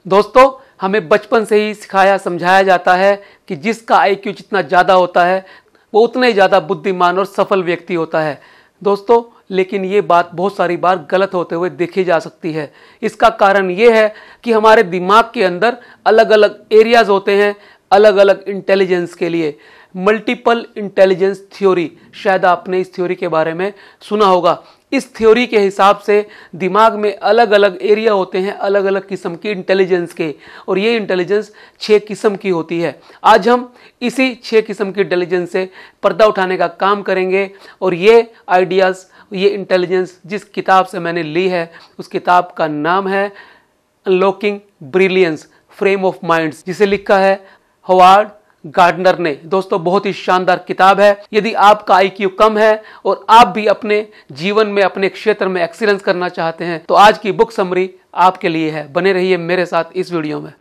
दोस्तों, हमें बचपन से ही सिखाया समझाया जाता है कि जिसका आईक्यू जितना ज़्यादा होता है वो उतना ही ज़्यादा बुद्धिमान और सफल व्यक्ति होता है। दोस्तों, लेकिन ये बात बहुत सारी बार गलत होते हुए देखी जा सकती है। इसका कारण ये है कि हमारे दिमाग के अंदर अलग अलग एरियाज होते हैं अलग अलग इंटेलिजेंस के लिए। मल्टीपल इंटेलिजेंस थ्योरी, शायद आपने इस थ्योरी के बारे में सुना होगा। इस थ्योरी के हिसाब से दिमाग में अलग अलग एरिया होते हैं अलग अलग किस्म की इंटेलिजेंस के, और ये इंटेलिजेंस 6 किस्म की होती है। आज हम इसी 6 किस्म की इंटेलिजेंस से पर्दा उठाने का काम करेंगे, और ये आइडियाज़, ये इंटेलिजेंस जिस किताब से मैंने ली है उस किताब का नाम है unlocking brilliance frame of minds, जिसे लिखा है होवार्ड गार्डनर ने। दोस्तों, बहुत ही शानदार किताब है। यदि आपका आईक्यू कम है और आप भी अपने जीवन में अपने क्षेत्र में एक्सीलेंस करना चाहते हैं तो आज की बुक समरी आपके लिए है। बने रहिए मेरे साथ इस वीडियो में।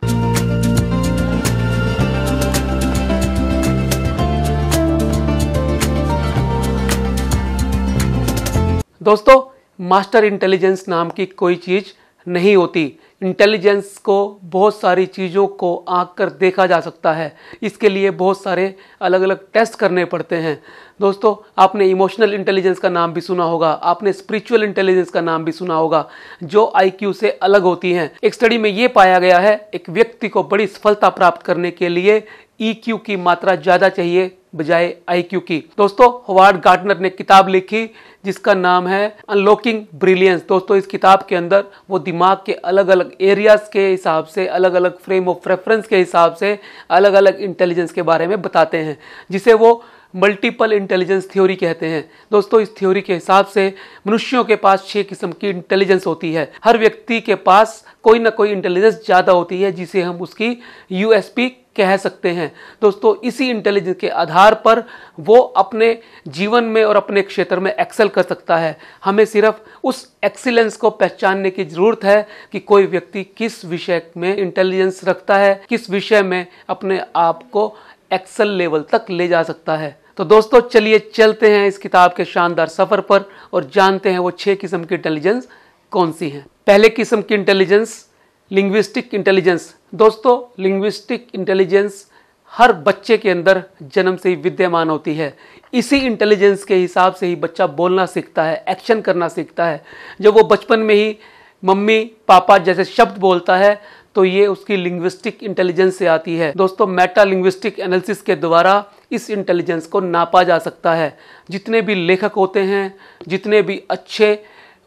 दोस्तों, मास्टर इंटेलिजेंस नाम की कोई चीज नहीं होती। इंटेलिजेंस को बहुत सारी चीज़ों को आंक कर देखा जा सकता है। इसके लिए बहुत सारे अलग अलग टेस्ट करने पड़ते हैं। दोस्तों, आपने इमोशनल इंटेलिजेंस का नाम भी सुना होगा, आपने स्पिरिचुअल इंटेलिजेंस का नाम भी सुना होगा, जो आईक्यू से अलग होती हैं। एक स्टडी में ये पाया गया है एक व्यक्ति को बड़ी सफलता प्राप्त करने के लिए ईक्यू की मात्रा ज़्यादा चाहिए बजाय आईक्यू की। दोस्तों, होवार्ड गार्डनर ने किताब लिखी जिसका नाम है अनलॉकिंग ब्रिलियंस। दोस्तों, इस किताब के अंदर वो दिमाग के अलग अलग एरियाज के हिसाब से, अलग अलग फ्रेम ऑफ रेफरेंस के हिसाब से अलग अलग इंटेलिजेंस के बारे में बताते हैं, जिसे वो मल्टीपल इंटेलिजेंस थ्योरी कहते हैं। दोस्तों, इस थ्योरी के हिसाब से मनुष्यों के पास 6 किस्म की इंटेलिजेंस होती है। हर व्यक्ति के पास कोई ना कोई इंटेलिजेंस ज़्यादा होती है जिसे हम उसकी यूएसपी कह सकते हैं। दोस्तों, इसी इंटेलिजेंस के आधार पर वो अपने जीवन में और अपने क्षेत्र में एक्सेल कर सकता है। हमें सिर्फ उस एक्सीलेंस को पहचानने की जरूरत है कि कोई व्यक्ति किस विषय में इंटेलिजेंस रखता है, किस विषय में अपने आप को एक्सेल लेवल तक ले जा सकता है। तो दोस्तों, चलिए चलते हैं इस किताब के शानदार सफर पर और जानते हैं वो 6 किस्म की इंटेलिजेंस कौन सी हैं। पहले किस्म की इंटेलिजेंस लिंग्विस्टिक इंटेलिजेंस। दोस्तों, लिंग्विस्टिक इंटेलिजेंस हर बच्चे के अंदर जन्म से ही विद्यमान होती है। इसी इंटेलिजेंस के हिसाब से ही बच्चा बोलना सीखता है, एक्शन करना सीखता है। जब वो बचपन में ही मम्मी पापा जैसे शब्द बोलता है तो ये उसकी लिंग्विस्टिक इंटेलिजेंस से आती है। दोस्तों, मेटा लिंग्विस्टिक एनालिसिस के द्वारा इस इंटेलिजेंस को नापा जा सकता है। जितने भी लेखक होते हैं, जितने भी अच्छे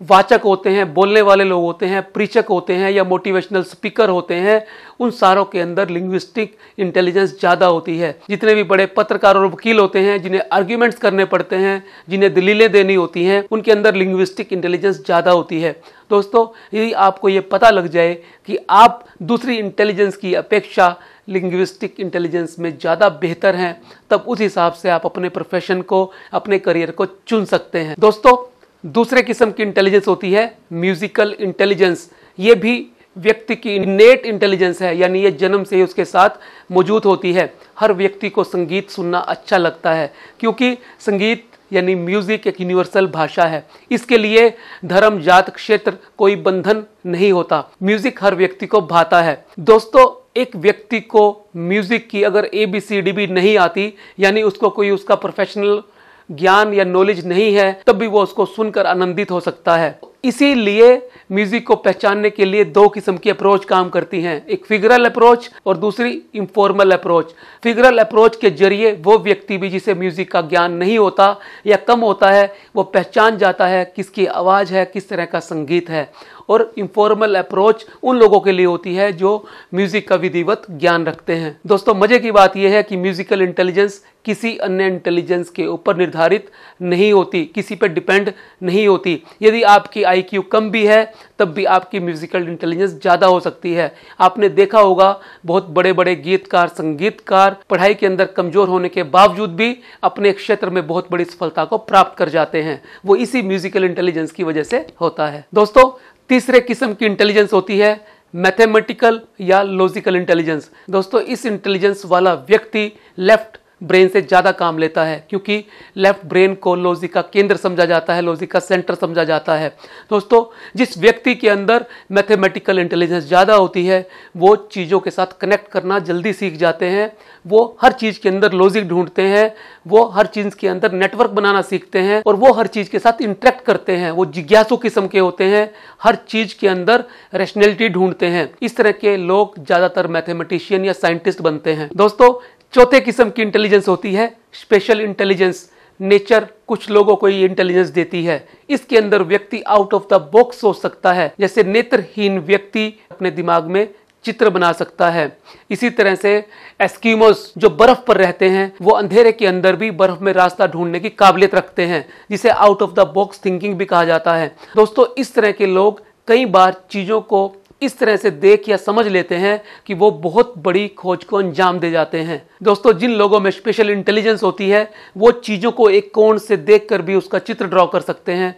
वाचक होते हैं, बोलने वाले लोग होते हैं, प्रीचक होते हैं या मोटिवेशनल स्पीकर होते हैं, उन सारों के अंदर लिंग्विस्टिक इंटेलिजेंस ज़्यादा होती है। जितने भी बड़े पत्रकार और वकील होते हैं, जिन्हें आर्ग्यूमेंट्स करने पड़ते हैं, जिन्हें दलीलें देनी होती हैं, उनके अंदर लिंग्विस्टिक इंटेलिजेंस ज़्यादा होती है। दोस्तों, यदि आपको ये पता लग जाए कि आप दूसरी इंटेलिजेंस की अपेक्षा लिंग्विस्टिक इंटेलिजेंस में ज़्यादा बेहतर हैं, तब उस हिसाब से आप अपने प्रोफेशन को, अपने करियर को चुन सकते हैं। दोस्तों, दूसरे किस्म की इंटेलिजेंस होती है म्यूजिकल इंटेलिजेंस। ये भी व्यक्ति की इनेट इंटेलिजेंस है, यानी ये जन्म से ही उसके साथ मौजूद होती है। हर व्यक्ति को संगीत सुनना अच्छा लगता है क्योंकि संगीत यानी म्यूजिक एक यूनिवर्सल भाषा है। इसके लिए धर्म, जात, क्षेत्र कोई बंधन नहीं होता। म्यूजिक हर व्यक्ति को भाता है। दोस्तों, एक व्यक्ति को म्यूजिक की अगर ABCD भी नहीं आती, यानी उसको कोई उसका प्रोफेशनल ज्ञान या नॉलेज नहीं है, तब भी वो उसको सुनकर आनंदित हो सकता है। इसीलिए म्यूजिक को पहचानने के लिए 2 किस्म की अप्रोच काम करती हैं, एक फिगरल अप्रोच और दूसरी इंफॉर्मल अप्रोच। फिगरल अप्रोच के जरिए वो व्यक्ति भी जिसे म्यूजिक का ज्ञान नहीं होता या कम होता है, वो पहचान जाता है किसकी आवाज़ है, किस तरह का संगीत है। और इंफॉर्मल अप्रोच उन लोगों के लिए होती है जो म्यूजिक का विधिवत ज्ञान रखते हैं। दोस्तों, मजे की बात यह है कि म्यूजिकल इंटेलिजेंस किसी अन्य इंटेलिजेंस के ऊपर निर्धारित नहीं होती, किसी पर डिपेंड नहीं होती। यदि आपकी आईक्यू कम भी है तब भी आपकी म्यूजिकल इंटेलिजेंस ज़्यादा हो सकती है। आपने देखा होगा बहुत बड़े बड़े गीतकार, संगीतकार पढ़ाई के अंदर कमज़ोर होने के बावजूद भी अपने क्षेत्र में बहुत बड़ी सफलता को प्राप्त कर जाते हैं। वो इसी म्यूजिकल इंटेलिजेंस की वजह से होता है। दोस्तों, तीसरे किस्म की इंटेलिजेंस होती है मैथमेटिकल या लॉजिकल इंटेलिजेंस। दोस्तों, इस इंटेलिजेंस वाला व्यक्ति लेफ्ट ब्रेन से ज़्यादा काम लेता है, क्योंकि लेफ्ट ब्रेन को लॉजिक का केंद्र समझा जाता है, लॉजिक का सेंटर समझा जाता है। दोस्तों, जिस व्यक्ति के अंदर मैथमेटिकल इंटेलिजेंस ज़्यादा होती है वो चीज़ों के साथ कनेक्ट करना जल्दी सीख जाते हैं, वो हर चीज़ के अंदर लॉजिक ढूंढते हैं, वो हर चीज़ के अंदर नेटवर्क बनाना सीखते हैं और वो हर चीज़ के साथ इंटरेक्ट करते हैं। वो जिज्ञासु किस्म के होते हैं, हर चीज़ के अंदर रैशनैलिटी ढूंढते हैं। इस तरह के लोग ज़्यादातर मैथमेटिशियन या साइंटिस्ट बनते हैं। दोस्तों, चौथे किस्म की इंटेलिजेंस होती है स्पेशल इंटेलिजेंस। नेचर कुछ लोगों को ये इंटेलिजेंस देती है। इसके अंदर व्यक्ति आउट ऑफ द बॉक्स सोच सकता है। जैसे नेत्रहीन व्यक्ति अपने दिमाग में चित्र बना सकता है। इसी तरह से एस्किमोस जो बर्फ पर रहते हैं वो अंधेरे के अंदर भी बर्फ में रास्ता ढूंढने की काबिलियत रखते हैं, जिसे out of the box thinking भी कहा जाता है। दोस्तों, इस तरह के लोग कई बार चीज़ों को इस तरह से देख या समझ लेते हैं कि वो बहुत बड़ी खोज को अंजाम दे जाते हैं। दोस्तों, जिन लोगों में स्पेशल इंटेलिजेंस होती है वो चीज़ों को एक कोण से देखकर भी उसका चित्र ड्रॉ कर सकते हैं।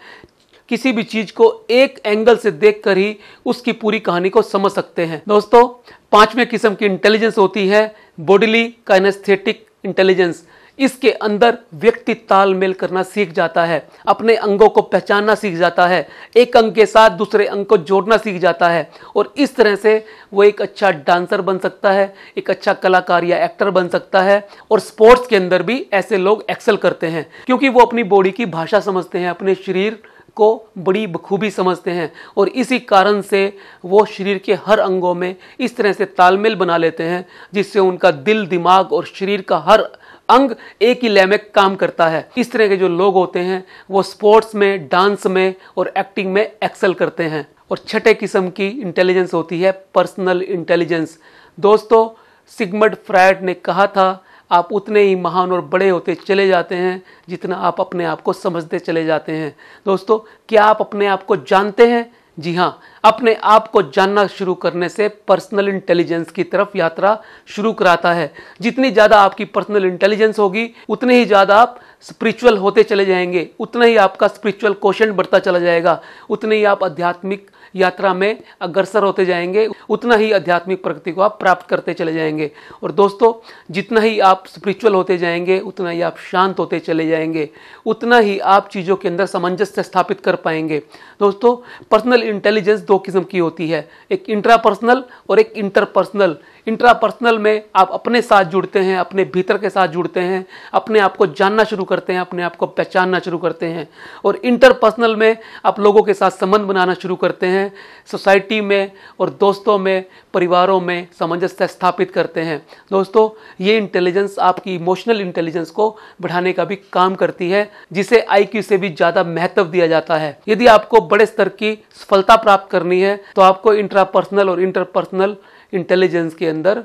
किसी भी चीज को एक एंगल से देखकर ही उसकी पूरी कहानी को समझ सकते हैं। दोस्तों, पांचवें किस्म की इंटेलिजेंस होती है बॉडीली काइनेस्थेटिक इंटेलिजेंस। इसके अंदर व्यक्ति तालमेल करना सीख जाता है, अपने अंगों को पहचानना सीख जाता है, एक अंग के साथ दूसरे अंग को जोड़ना सीख जाता है और इस तरह से वो एक अच्छा डांसर बन सकता है, एक अच्छा कलाकार या एक्टर बन सकता है। और स्पोर्ट्स के अंदर भी ऐसे लोग एक्सेल करते हैं, क्योंकि वो अपनी बॉडी की भाषा समझते हैं, अपने शरीर को बड़ी बखूबी समझते हैं और इसी कारण से वो शरीर के हर अंगों में इस तरह से तालमेल बना लेते हैं जिससे उनका दिल, दिमाग और शरीर का हर अंग एक ही लय में काम करता है। इस तरह के जो लोग होते हैं वो स्पोर्ट्स में, डांस में और एक्टिंग में एक्सेल करते हैं। और छठे किस्म की इंटेलिजेंस होती है पर्सनल इंटेलिजेंस। दोस्तों, सिगमंड फ्रायड ने कहा था, आप उतने ही महान और बड़े होते चले जाते हैं जितना आप अपने आप को समझते चले जाते हैं। दोस्तों, क्या आप अपने आप को जानते हैं? जी हाँ, अपने आप को जानना शुरू करने से पर्सनल इंटेलिजेंस की तरफ यात्रा शुरू कराता है। जितनी ज़्यादा आपकी पर्सनल इंटेलिजेंस होगी उतने ही ज़्यादा आप स्पिरिचुअल होते चले जाएंगे, उतना ही आपका स्पिरिचुअल कोशेंट बढ़ता चला जाएगा, उतने ही आप आध्यात्मिक यात्रा में अग्रसर होते जाएंगे, उतना ही आध्यात्मिक प्रगति को आप प्राप्त करते चले जाएंगे। और दोस्तों, जितना ही आप स्पिरिचुअल होते जाएंगे उतना ही आप शांत होते चले जाएंगे, उतना ही आप चीज़ों के अंदर सामंजस्य स्थापित कर पाएंगे। दोस्तों, पर्सनल इंटेलिजेंस दो किस्म की होती है, एक इंट्रापर्सनल और एक इंटरपर्सनल। इंट्रापर्सनल में आप अपने साथ जुड़ते हैं, अपने भीतर के साथ जुड़ते हैं, अपने आप को जानना शुरू करते हैं, अपने आप को पहचानना शुरू करते हैं। और इंटरपर्सनल में आप लोगों के साथ संबंध बनाना शुरू करते हैं, सोसाइटी में और दोस्तों में, परिवारों में सामंजस्य स्थापित करते हैं। दोस्तों, ये इंटेलिजेंस आपकी इमोशनल इंटेलिजेंस को बढ़ाने का भी काम करती है, जिसे IQ से भी ज़्यादा महत्व दिया जाता है। यदि आपको बड़े स्तर की सफलता प्राप्त करनी है तो आपको इंट्रापर्सनल और इंटरपर्सनल इंटेलिजेंस के अंदर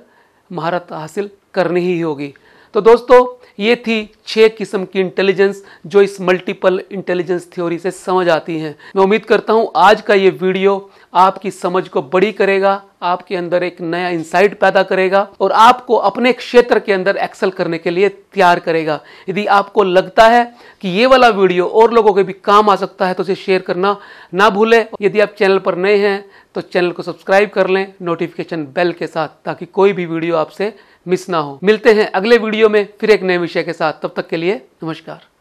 महारत हासिल करनी ही होगी। तो दोस्तों, ये थी 6 किस्म की इंटेलिजेंस जो इस मल्टीपल इंटेलिजेंस थ्योरी से समझ आती हैं। मैं उम्मीद करता हूँ आज का ये वीडियो आपकी समझ को बड़ी करेगा, आपके अंदर एक नया इंसाइट पैदा करेगा और आपको अपने क्षेत्र के अंदर एक्सेल करने के लिए तैयार करेगा। यदि आपको लगता है कि ये वाला वीडियो और लोगों के भी काम आ सकता है तो इसे शेयर करना ना भूलें। यदि आप चैनल पर नए हैं तो चैनल को सब्सक्राइब कर लें नोटिफिकेशन बेल के साथ, ताकि कोई भी वीडियो आपसे मिस ना हो। मिलते हैं अगले वीडियो में फिर एक नए विषय के साथ। तब तक के लिए नमस्कार।